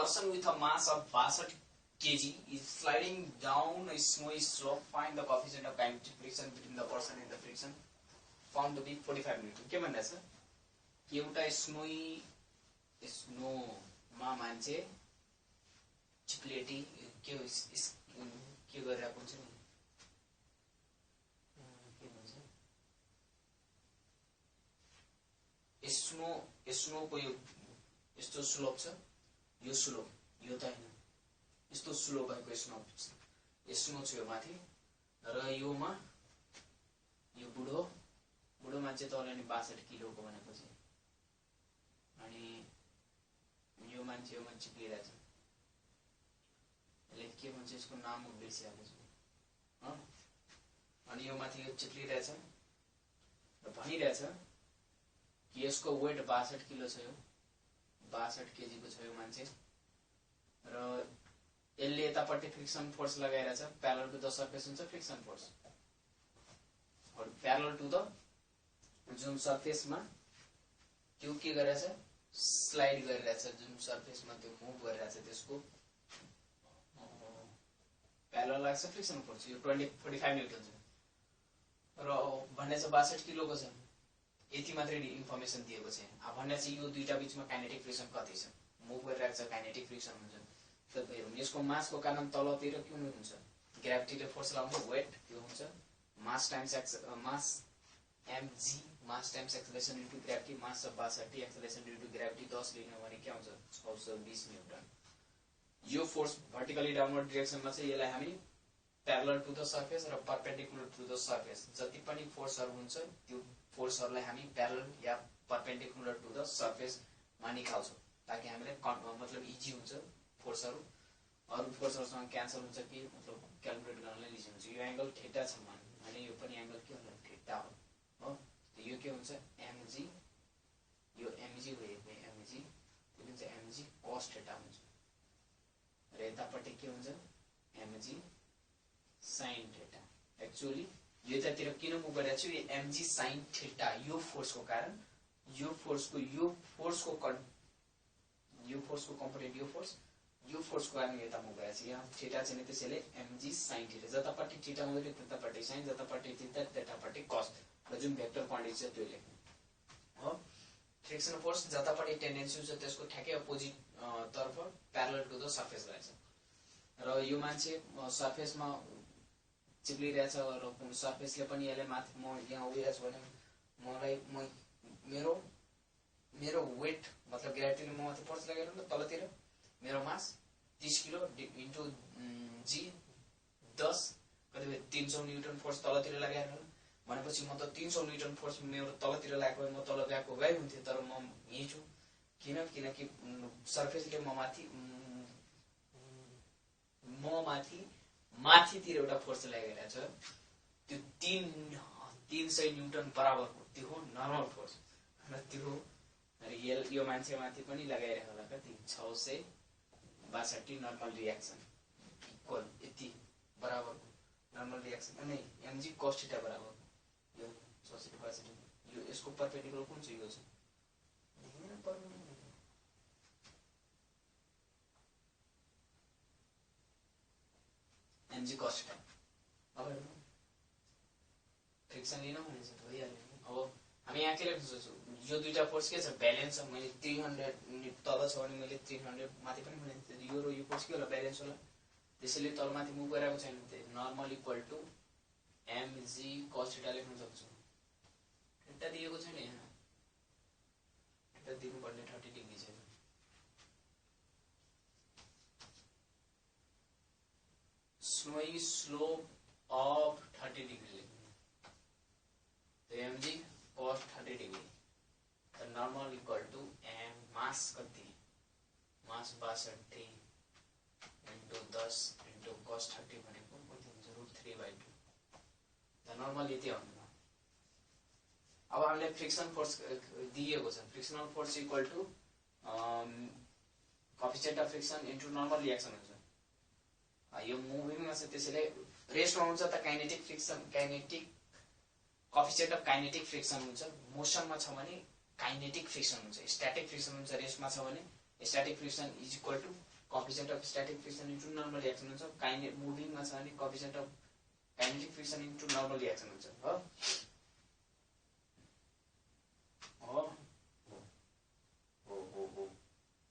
person with a mass of 62 kg is sliding down a snowy slope. Find the coefficient of kinetic friction between the person and the friction found to be 45 Newton. के भन्दा छ कि एउटा snow मा मान्छे चिप्लेटी के गरिरहेको हुन्छ नि के भन्छ स्नो को यो यस्तो स्लोप छ यो स्लोप यो त हैन यस्तो स्लोप भएको स्नो छ यो माथि र योमा यो बुढो मान्छे त अलरेडी 62 किलोको भनेपछि अनि यो मान्छे योमा चिप्लिरहेछ यसले के भन्छ यसको नाम बिर्सिहाल्छु ह अनि यो माथि यो चिप्लिरहेछ र भनिरहेछ कि यसको वेट 62 किलो छ यो 62 केजी को छ यो मान्छे र यसले यतापट्टि फ्रिक्सन फोर्स लगाइरहेछ प्यारलल टु द सर्फेस हुन्छ फ्रिक्सन फोर्स और प्यारलल टु द जुन सर्फेसमा त्यो के गरिरहेछ स्लाइड गरिरहेछ जुन सर्फेसमा त्यो मुभ गरिरहेछ त्यसको प्यारलल लाग्छ फ्रिक्सन फोर्स यो 45 न्यूटन छ र भन्ने छ 62 किलो को छ यति मात्रै इन्फर्मेसन दिएको छ अब भन्ने चाहिँ यो दुईटा बीचमा काइनेटिक फ्रिक्सन कति छ मुभ गरिरहेको छ काइनेटिक फ्रिक्सन हुन्छ त यसको मासको कारण तलतिर के हुन्छ ग्राभिटीले फोर्स लाउँछ वेट त्यो हुन्छ mass times mass mg mass times acceleration into gravity mass of 62 acceleration due to gravity 10 लिने भने के आउँछ 620 न्यूटन यो फोर्स भर्टिकली डाउनवर्ड डाइरेक्सनमा चाहिँ यसलाई हामी प्यारलल टु द सर्फेस र परपेन्डिकुलर टु द सर्फेस जति पनि फोर्सहरु हुन्छ त्यो फोर्सहरुलाई हामी प्यारलल या परपेन्डिकुलर टु द सर्फेस मा निकाल्छौं ताकि हामीलाई मतलब इजी हुन्छ फोर्सहरु अरु फोर्सहरुसँग क्यान्सल हुन्छ कि मतलब क्याल्कुलेट गर्नलाई इजी हुन्छ यो एंगल थीटा छ भने यो पनि एंगल के हुन्छ थीटा हो यो के हुन्छ mg यो mg हो यो mg त्यो हुन्छ mg cos थीटा हुन्छ र यतापट्टि के हुन्छ mg sin थीटा एक्चुअली यो यतातिर किन मुभ गरिरहेको छु यो mg sin थीटा यो फोर्सको कारण यो फोर्सको कम्पोनेन्ट यो फोर्सको कारण यता मुभ गरिरहेको छ यहाँ थीटा छ नि त्यसैले mg sin थीटा जतापट्टि थीटा हुँदै त्यतापट्टि sin जतापट्टि थीटा त्यतापट्टि cos र जुन भेक्टर क्वान्टिटी छ त्यो लेख्नु हो फ्रिक्सन फोर्स जतापट्टि टेन्डेन्सी हुन्छ त्यसको ठ्याक्कै अपोजिट तर्फ प्यारलल टु द सर्फेस रहेछ र यो मान्छे सर्फेसमा चिप्लिरहेछ र सर्फेसले पनि यसले माथि म यहाँ उभिरहेछु भने मलाई मेरो वेट मतलब ग्राभिटीले म माथि फोर्स लगाएर नि तलतिर मेरो मास 30 किलो इन्टु g 10 कतिले 300 न्यूटन फोर्स तलतिर लगाएर भनेपछि म त 300 न्यूटन फोर्स मेरो तलतिर लागेको म तल गएको भए हुन्थे तर म यही छु किनकि सर्फेसले माथितिर एउटा फोर्स लगाइरहेको छ त्यो 300 न्यूटन बराबरको त्यो हो नर्मल फोर्स र त्यो यो मान्छे माथि पनि लगाइरहेको होला कति 662 नर्मल रिएक्सन इक्वल यति बराबरको नर्मल रिएक्सन अनि mg cos थीटा बराबर यो 662 यो यसको परपेन्डिकुलर कुन चाहिँ यो छ देख्दैन पर्दैन mg cos थीटा अब फ्रिक्सन लिन भने चाहिँ भइहाल्यो अब हामी यहाँ के लेख्न सक्छौं यो दुईटा फोर्स के छ ब्यालेन्स छ मैले 300 तल छ भने मैले 300 माथि पनि भने यो र यो फोर्स के होला ब्यालेन्स होला त्यसैले तलमाथि मुभ गरिरहेको छैन त्यो normal equal to mg cos theta लेख्न सक्छौं थीटा दिएको छैन यहाँ थीटा दिनुपर्ने 30 डिग्री छ snowy slope of 30 degree तो mg cos 30 degree the normal equal to m mass कति mass 62 into 10 into cos 30 भनेको कति हुन्छ √3/2 the normal यति आउँछ अब हामीले फ्रिक्सन फोर्स दिएको छ frictional force equal to coefficient of friction into normal reaction हुन्छ यो मुभिङमा छ त्यसैले रेस्टमा हुन्छ त kinetic friction coefficient of kinetic friction हुन्छ मोसनमा छ भने काइनेटिक फ्रिक्सन हुन्छ स्ट्याटिक फ्रिक्सन हुन्छ रेस्टमा छ भने static friction is equal to coefficient of static friction into normal reaction हुन्छ काइनेट मुभिङमा छ भने coefficient of kinetic friction into normal reaction हुन्छ हो हो हो हो हो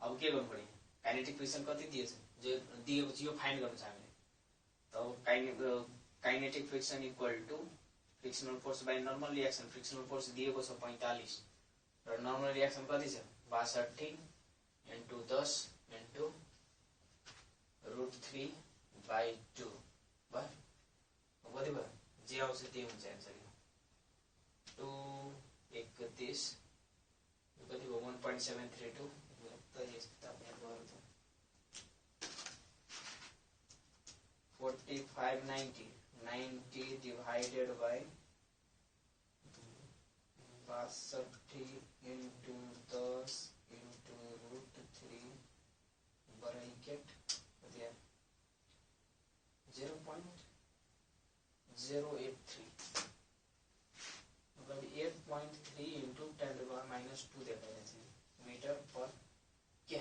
अब के गर्नु पर्यो काइनेटिक फ्रिक्सन कति दिएछ जो दिएको यो फाइन्ड गर्नु छ हामीले त kinetic friction equal to frictional force by normal reaction frictional force दिएको छ 45 र नर्मल रिएक्सन कति छ 62 इन्टु 10 इन्टु √3/2 भयो कति भयो जे आउँछ त्यही हुन्छ एन्सर 231 कति भयो 1.732 4590 divided by 62 into 10 into √3 bracket 0.083 मतलब 8.3 into 10 to the power -2 देखाइरहेछ मिटर पर के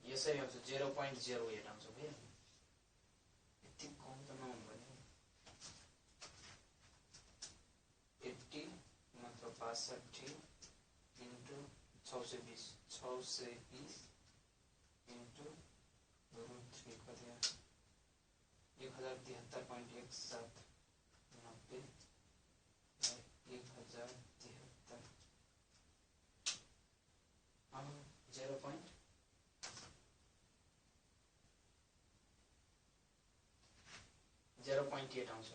यसरी आउँछ 0.08 आउँछ भयो यति कम त नहुनु पर्ने 80 मतलब 62 into 620 into √3 कति 1073.17 90 1073 अब 0.0.8 आउँछ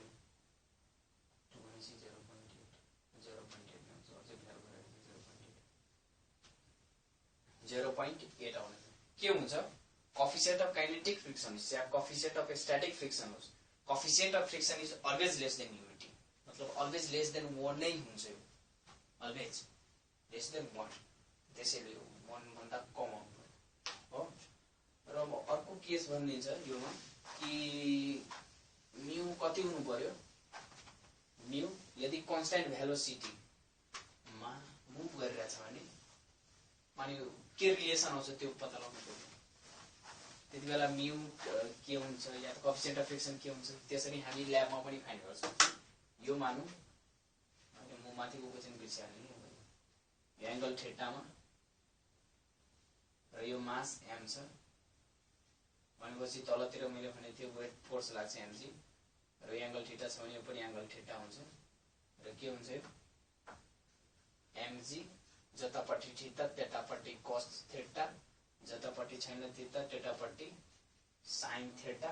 0.8 आउँछ के हुन्छ कोएफिसिएन्ट अफ काइनेटिक फ्रिक्सन या कोएफिसिएन्ट अफ स्टैटिक फ्रिक्सन होस् coefficient of friction is always less than unity मतलब अलवेज लेस देन 1 नै हुन्छ यो अलवेज लेस देन 1 त्यसैले 1 भन्दा कम आउनु हो र अब अर्को केस भनिन्छ योमा कि म्यू कति हुनु पर्यो म्यू यदि कन्स्टेन्ट भेलोसिटी मा मुभ गरिरहेछ भने माने के रिलेसन आउँछ त्यो पत्ता लगाउनु पर्यो त्यति बेला म्यू के हुन्छ या त कोएफिसिएन्ट अफ फ्रिक्सन के हुन्छ त्यसरी हामी ल्याबमा पनि फाइन्ड गर्छौं यो मानौ अनि म माथिको क्वेशन बिर्सिहाल्ने यो एंगल थीटामा र यो मास m छ भनेपछि तलतिर मैले भने त्यो वेट फोर्स लाग्छ mg र एंगल थीटा छ भने यो पनि एंगल थीटा हुन्छ र के हुन्छ यो mg जतापट्टि थीटा त्यतापट्टि cos थीटा जतापट्टि छैन थीटा त्यतापट्टि sin थीटा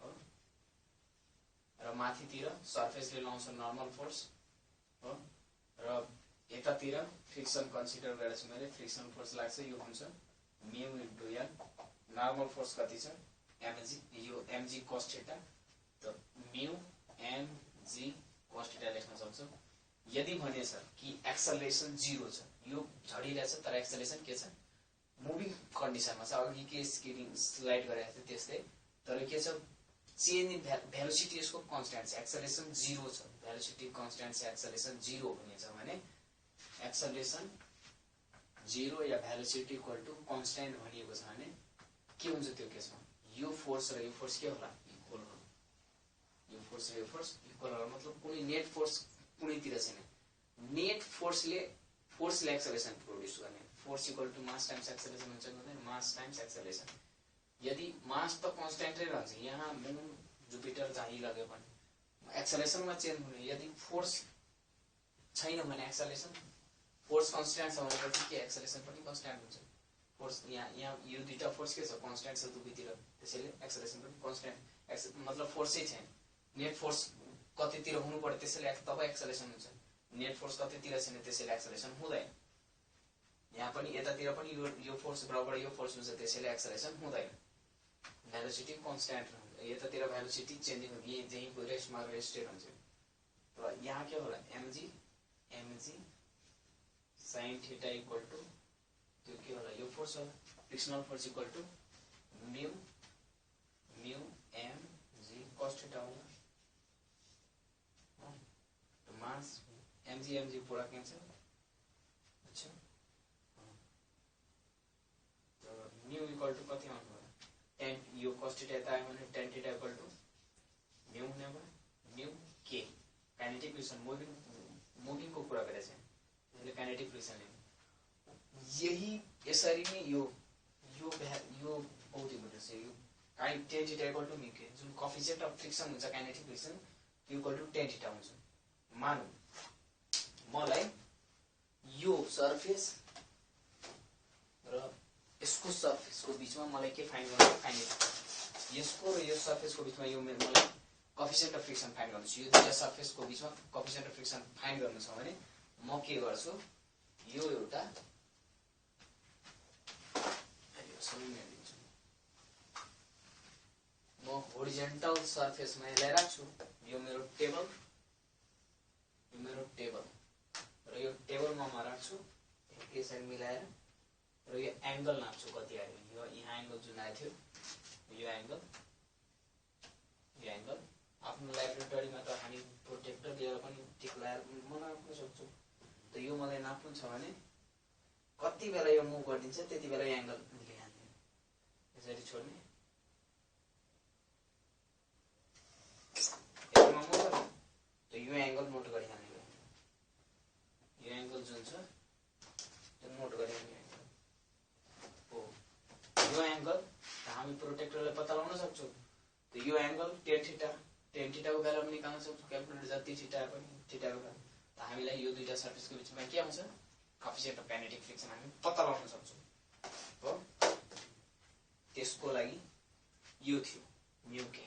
हो र माथितिर सरफेसले लाउँछ नर्मल फोर्स हो र यतातिर फ्रिक्सन कन्सिडर गरेर चाहिँ मैले फ्रिक्सन फोर्स लाग्छ यो हुन्छ mu into n normal force कति छ mg यो mg cos थीटा त म्यू mg cos थीटा लेख्न सक्छौ यदि भने छ कि एक्सेलरेसन 0 छ यो झडिरहेछ तर एक्सेलरेसन के छ मुभिङ कन्डिसनमा छ अघि के स्लाइड गरेको थियो त्यस्तै तर के छ चेन्ज इन भेलोसिटी यसको कन्स्ट्यान्ट छ एक्सेलरेसन 0 छ भेलोसिटी कन्स्ट्यान्ट छ एक्सेलरेसन 0 भनेछ भने एक्सेलरेसन 0 या भेलोसिटी इक्वल टु कन्स्ट्यान्ट भनिएको छ भने के हुन्छ त्यो केसमा यो फोर्स र यो फोर्स के होला इक्वल हो यो फोर्स र यो फोर्स इक्वल होला मतलब कुनै नेट फोर्स कुनैतिर छैन नेट फोर्सले एक्सेलरेसन प्रोड्युस गर्ने force equal to mass times acceleration हुन्छ भने मास टाइम्स एक्सेलरेसन यदि मास त कन्स्ट्यान्टै रहन्छ यहाँ मुन जुपिटर जहाँ लगे पनि एक्सेलरेसनमा चेन्ज हुने यदि फोर्स छैन भने एक्सेलरेसन फोर्स कन्स्ट्यान्ट छ भनेपछि के एक्सेलरेसन पनि कन्स्ट्यान्ट हुन्छ फोर्स यहाँ यो दुईटा फोर्स के छ कन्स्ट्यान्ट छ दुवैतिर त्यसैले एक्सेलरेसन पनि कन्स्ट्यान्ट मतलब फोर्सै छैन नेट फोर्स कतितिर हुनु पर्यो त्यसैले तब एक्सेलरेसन हुन्छ नेट फोर्स कतितिर छैन त्यसैले एक्सेलरेसन हुँदैन यहाँ पनि यतातिर पनि यो फोर्स बराबर यो फोर्स हुन्छ त्यसैले एक्सेलरेसन हुँदैन भेलोसिटी कन्स्ट्यान्ट रहन्छ यतातिर भेलोसिटी चेन्जिङ हुन्छ यही रेस्टमा रेस्टेड हुन्छ र यहाँ के होला mg sin theta equal to त्यो के होला यो फोर्स होला frictional force equal to mu mg cos theta होला तो मास mg पूरा कैंसिल अच्छा तो म्यू इक्वल टु कति आउनु भयो, tan यो cos थीटा यता आयो भने tan theta equal to mu हुने भयो, म्यू के काइनेटिक फ्रिक्सन मुभिङको कुरा गरेछ यसले काइनेटिक फ्रिक्सन लिनु। यही यसरी नै यो बहुत इम्पोर्टेन्ट छ। यो tan theta equal to mu के जुन कोएफिसिएन्ट अफ फ्रिक्सन हुन्छ काइनेटिक फ्रिक्सन त्यो इक्वल टु tan थीटा हुन्छ। मानौ मलाई यो सरफेस र यसको सरफेसको बीचमा मलाई के फाइन्ड गर्नु छ, काइनेटिक। यसको र यो सरफेसको बीचमा यो मलाई कोएफिसिएन्ट अफ फ्रिक्सन फाइन्ड गर्नु छ। यो दुईटा सरफेसको बीचमा कोएफिसिएन्ट अफ फ्रिक्सन फाइन्ड गर्नु छ भने म के गर्छु, यो एउटा म होरिजेन्टल सरफेसमा यसलाई राख्छु। यो मेरो टेबल र यो टेबलमा म राख्छु यसरी मिलाएर र यो एंगल नाप्छु कति आयो। यो यहाँ एंगल जुन आएको थियो यो एंगल आफ्नो ल्याबोरेटरीमा त हामी प्रोटेक्टर लिएर पनि टिक लगाएर म नाप्न सक्छु। त यो मलाई नाप्नु छ भने कति बेला यो मुभ गरिदिन्छ त्यति बेला यो एंगल निकाल्ने, यसरी छोड्ने, यसमा मुभ गर्नु त यो एंगल नोट गरिहाल्ने। यो एंगल जुन छ त्यो नोट गरिहाल्ने हो। यो एंगल हामी प्रोटेक्टरले पत्ता लगाउन सक्छौं। त यो एंगल tan थीटा को भ्यालु पनि निकाल्न सक्छौं। क्याल्कुलेटर जति थीटा पनि थीटाको भ्यालु त हामीलाई यो दुईटा सरफेसको बीचमा के आउँछ, कोएफिसिएन्ट अफ काइनेटिक फ्रिक्सन हामी पत्ता लगाउन सक्छौं हो। त्यसको लागि यो थियो म्यू के।